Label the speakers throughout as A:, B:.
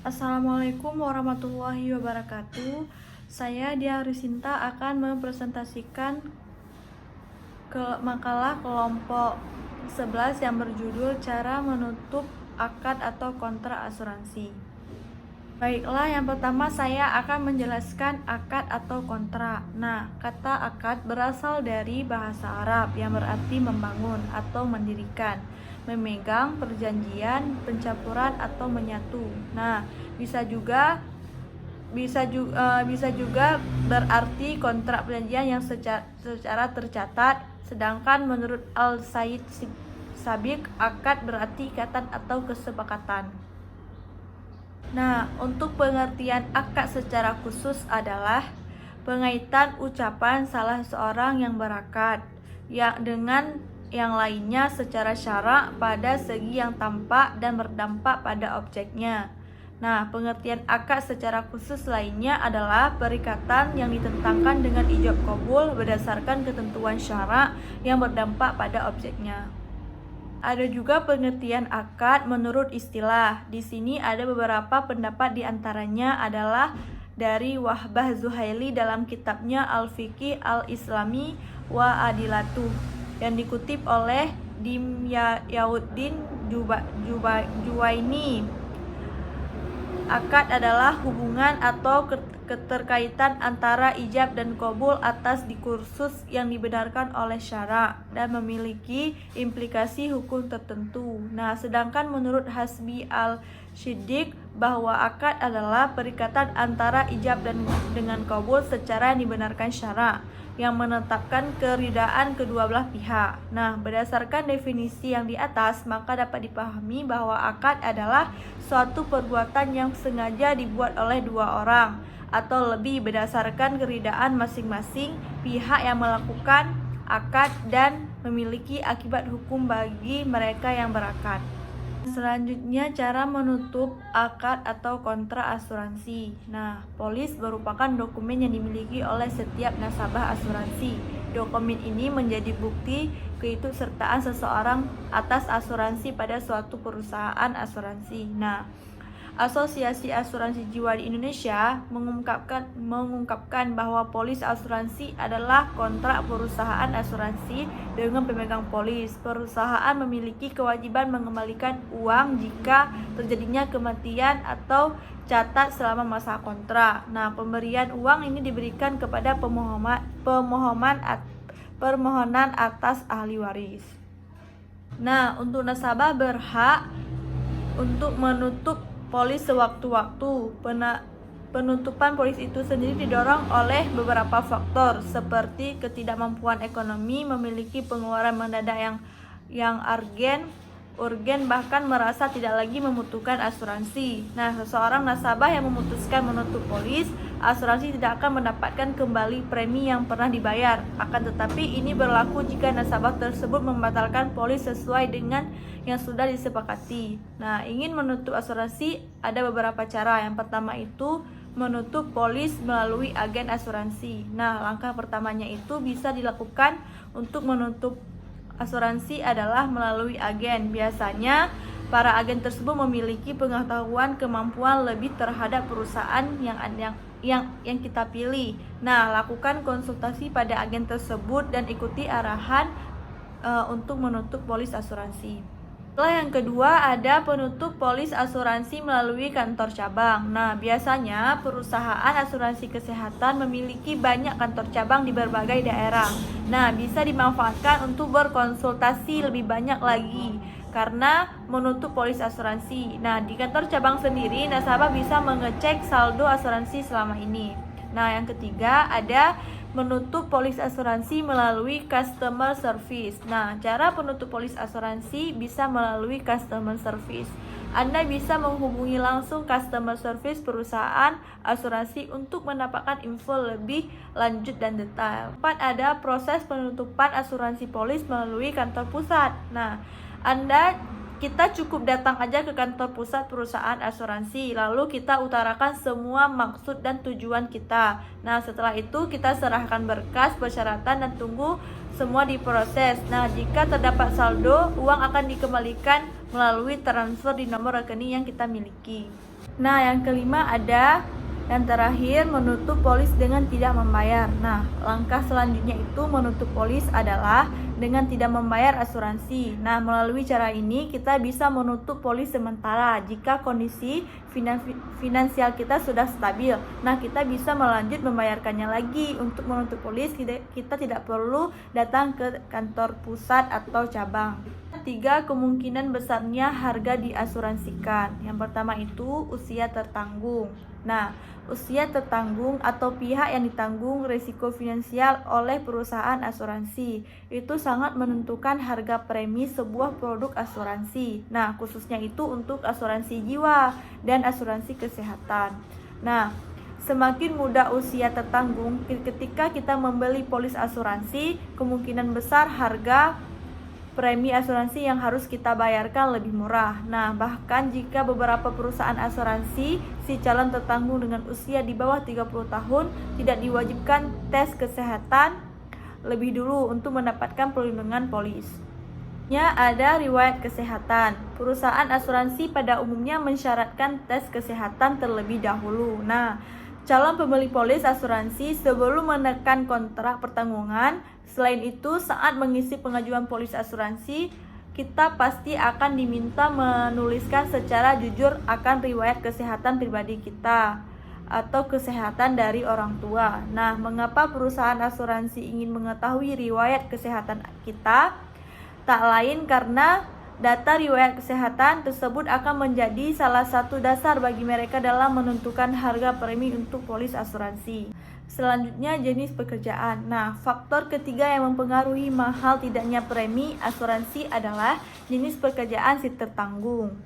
A: Assalamualaikum warahmatullahi wabarakatuh. Saya Dia Risinta akan mempresentasikan makalah kelompok 11 yang berjudul Cara Menutup Akad atau Kontrak Asuransi. Baiklah, yang pertama saya akan menjelaskan akad atau kontrak. Nah, kata akad berasal dari bahasa Arab yang berarti membangun atau mendirikan, memegang, perjanjian, pencampuran atau menyatu. Nah, bisa juga berarti kontrak perjanjian yang secara tercatat. Sedangkan menurut Al-Said Sabiq, akad berarti ikatan atau kesepakatan. Nah, untuk pengertian akad secara khusus adalah pengaitan ucapan salah seorang yang berakad dengan yang lainnya secara syarak pada segi yang tampak dan berdampak pada objeknya. Nah, pengertian akad secara khusus lainnya adalah perikatan yang ditentangkan dengan ijab qabul berdasarkan ketentuan syarak yang berdampak pada objeknya. Ada juga pengertian akad menurut istilah. Di sini ada beberapa pendapat, di antaranya adalah dari Wahbah Zuhaili dalam kitabnya Al-Fiqh Al-Islami wa Adilatuh yang dikutip oleh Dimyauddin Juwaini. Akad adalah hubungan atau keterkaitan antara ijab dan qabul atas diskursus yang dibenarkan oleh syarak dan memiliki implikasi hukum tertentu. Nah, sedangkan menurut Hasbi al-Shiddiq bahwa akad adalah perikatan antara ijab dengan qabul secara yang dibenarkan syarak yang menetapkan keridaan kedua belah pihak. Nah, berdasarkan definisi yang di atas, maka dapat dipahami bahwa akad adalah suatu perbuatan yang sengaja dibuat oleh dua orang atau lebih berdasarkan keridaan masing-masing pihak yang melakukan akad dan memiliki akibat hukum bagi mereka yang berakad. Selanjutnya, cara menutup akad atau kontrak asuransi. Nah, polis merupakan dokumen yang dimiliki oleh setiap nasabah asuransi. Dokumen ini menjadi bukti keikutsertaan seseorang atas asuransi pada suatu perusahaan asuransi. Nah, Asosiasi Asuransi Jiwa di Indonesia mengungkapkan bahwa polis asuransi adalah kontrak perusahaan asuransi dengan pemegang polis. Perusahaan memiliki kewajiban mengembalikan uang jika terjadinya kematian atau catat selama masa kontrak. Nah, pemberian uang ini diberikan kepada permohonan atas ahli waris. Nah, untuk nasabah berhak untuk menutup polis sewaktu-waktu. Penutupan polis itu sendiri didorong oleh beberapa faktor seperti ketidakmampuan ekonomi, memiliki pengeluaran mendadak yang urgen, bahkan merasa tidak lagi membutuhkan asuransi. Nah, seseorang nasabah yang memutuskan menutup polis asuransi tidak akan mendapatkan kembali premi yang pernah dibayar. Akan tetapi ini berlaku jika nasabah tersebut membatalkan polis sesuai dengan yang sudah disepakati. Nah, ingin menutup asuransi ada beberapa cara. Yang pertama itu menutup polis melalui agen asuransi. Nah, langkah pertamanya itu bisa dilakukan untuk menutup asuransi adalah melalui agen. Biasanya para agen tersebut memiliki pengetahuan kemampuan lebih terhadap perusahaan yang kita pilih. Nah, lakukan konsultasi pada agen tersebut dan ikuti arahan untuk menutup polis asuransi. Setelah yang kedua, ada penutup polis asuransi melalui kantor cabang. Nah, biasanya perusahaan asuransi kesehatan memiliki banyak kantor cabang di berbagai daerah. Nah, bisa dimanfaatkan untuk berkonsultasi lebih banyak lagi karena menutup polis asuransi. Nah, di kantor cabang sendiri, nasabah bisa mengecek saldo asuransi selama ini. Nah, yang ketiga ada menutup polis asuransi melalui customer service. Nah, cara penutup polis asuransi bisa melalui customer service. Anda bisa menghubungi langsung customer service perusahaan asuransi untuk mendapatkan info lebih lanjut dan detail. Keempat, ada proses penutupan asuransi polis melalui kantor pusat. Nah, kita cukup datang aja ke kantor pusat perusahaan asuransi, lalu kita utarakan semua maksud dan tujuan kita. Nah, setelah itu kita serahkan berkas, persyaratan, dan tunggu semua diproses. Nah, jika terdapat saldo, uang akan dikembalikan melalui transfer di nomor rekening yang kita miliki. Nah, yang kelima ada yang terakhir, menutup polis dengan tidak membayar. Nah, langkah selanjutnya itu menutup polis adalah dengan tidak membayar asuransi. Nah, melalui cara ini kita bisa menutup polis sementara jika kondisi finansial kita sudah stabil. Nah, kita bisa melanjut membayarkannya lagi. Untuk menutup polis kita tidak perlu datang ke kantor pusat atau cabang. 3 kemungkinan besarnya harga diasuransikan. Yang pertama itu usia tertanggung. Nah, usia tertanggung atau pihak yang ditanggung risiko finansial oleh perusahaan asuransi itu sangat menentukan harga premi sebuah produk asuransi. Nah, khususnya itu untuk asuransi jiwa dan asuransi kesehatan. Nah, semakin muda usia tertanggung, ketika kita membeli polis asuransi, kemungkinan besar harga premi asuransi yang harus kita bayarkan lebih murah. Nah, bahkan jika beberapa perusahaan asuransi si calon tertanggung dengan usia di bawah 30 tahun tidak diwajibkan tes kesehatan lebih dulu untuk mendapatkan perlindungan polis. Ada riwayat kesehatan. Perusahaan asuransi pada umumnya mensyaratkan tes kesehatan terlebih dahulu. Nah, calon pembeli polis asuransi sebelum menekan kontrak pertanggungan. Selain itu, saat mengisi pengajuan polis asuransi, kita pasti akan diminta menuliskan secara jujur akan riwayat kesehatan pribadi kita atau kesehatan dari orang tua. Nah, mengapa perusahaan asuransi ingin mengetahui riwayat kesehatan kita? Tak lain karena data riwayat kesehatan tersebut akan menjadi salah satu dasar bagi mereka dalam menentukan harga premi untuk polis asuransi. Selanjutnya, jenis pekerjaan. Nah, faktor ketiga yang mempengaruhi mahal tidaknya premi asuransi adalah jenis pekerjaan si tertanggung.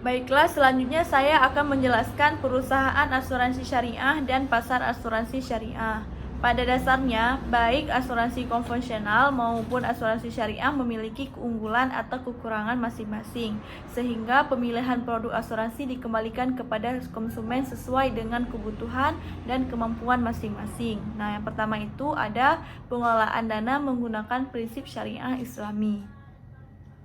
A: Baiklah, selanjutnya saya akan menjelaskan perusahaan asuransi syariah dan pasar asuransi syariah. Pada dasarnya, baik asuransi konvensional maupun asuransi syariah memiliki keunggulan atau kekurangan masing-masing, sehingga pemilihan produk asuransi dikembalikan kepada konsumen sesuai dengan kebutuhan dan kemampuan masing-masing. Nah, yang pertama itu ada pengelolaan dana menggunakan prinsip syariah Islami.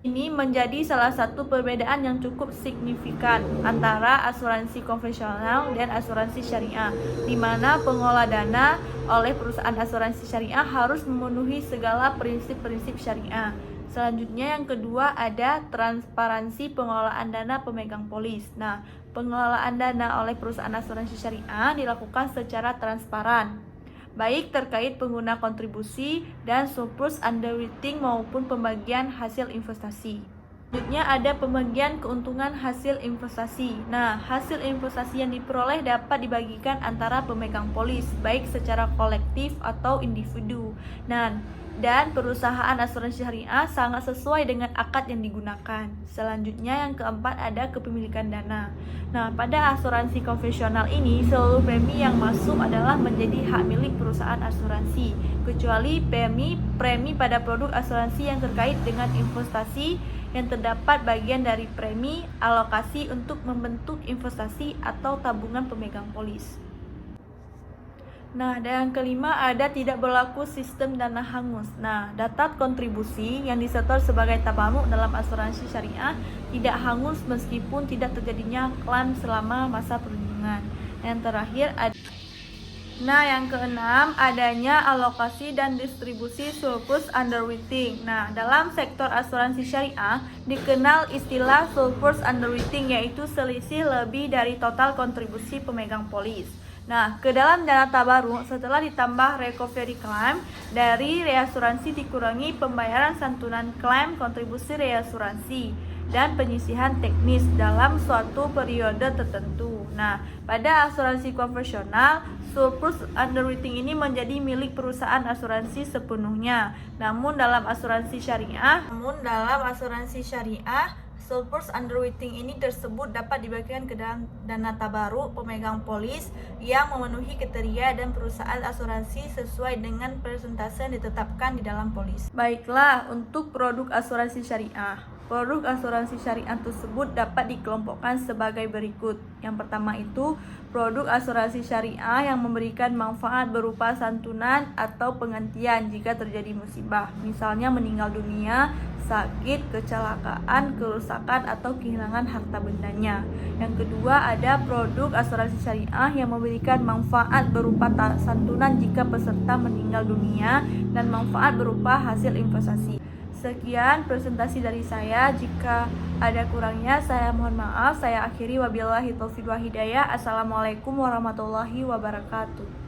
A: Ini menjadi salah satu perbedaan yang cukup signifikan antara asuransi konvensional dan asuransi syariah, di mana pengelola dana oleh perusahaan asuransi syariah harus memenuhi segala prinsip-prinsip syariah. Selanjutnya yang kedua ada transparansi pengelolaan dana pemegang polis. Nah, pengelolaan dana oleh perusahaan asuransi syariah dilakukan secara transparan, baik terkait pengguna kontribusi dan surplus underwriting maupun pembagian hasil investasi. Selanjutnya ada pembagian keuntungan hasil investasi. Nah, hasil investasi yang diperoleh dapat dibagikan antara pemegang polis, baik secara kolektif atau individu. Dan perusahaan asuransi syariah sangat sesuai dengan akad yang digunakan. Selanjutnya yang keempat ada kepemilikan dana. Nah, pada asuransi konvensional ini seluruh premi yang masuk adalah menjadi hak milik perusahaan asuransi, kecuali premi pada produk asuransi yang terkait dengan investasi yang terdapat bagian dari premi alokasi untuk membentuk investasi atau tabungan pemegang polis. Nah, dan yang kelima ada tidak berlaku sistem dana hangus. Nah, data kontribusi yang disetor sebagai tabarruk dalam asuransi syariah tidak hangus meskipun tidak terjadinya klaim selama masa perlindungan. Yang terakhir ada yang keenam adanya alokasi dan distribusi surplus underwriting. Nah, dalam sektor asuransi syariah dikenal istilah surplus underwriting, yaitu selisih lebih dari total kontribusi pemegang polis. Nah, ke dalam dana tabarruk setelah ditambah recovery claim dari reasuransi dikurangi pembayaran santunan klaim kontribusi reasuransi dan penyisihan teknis dalam suatu periode tertentu. Nah, pada asuransi konvensional, surplus underwriting ini menjadi milik perusahaan asuransi sepenuhnya. Namun dalam asuransi syariah, surplus underwriting ini tersebut dapat dibagikan ke dalam dana tabarruk pemegang polis yang memenuhi kriteria dan perusahaan asuransi sesuai dengan persentase yang ditetapkan di dalam polis. Baiklah, untuk produk asuransi syariah. Produk asuransi syariah tersebut dapat dikelompokkan sebagai berikut. Yang pertama itu produk asuransi syariah yang memberikan manfaat berupa santunan atau penggantian jika terjadi musibah, misalnya meninggal dunia sakit, kecelakaan, kerusakan, atau kehilangan harta bendanya. Yang kedua, ada produk asuransi syariah yang memberikan manfaat berupa santunan jika peserta meninggal dunia dan manfaat berupa hasil investasi. Sekian presentasi dari saya. Jika ada kurangnya, saya mohon maaf. Saya akhiri, wabillahi taufiq wal hidayah. Assalamualaikum warahmatullahi wabarakatuh.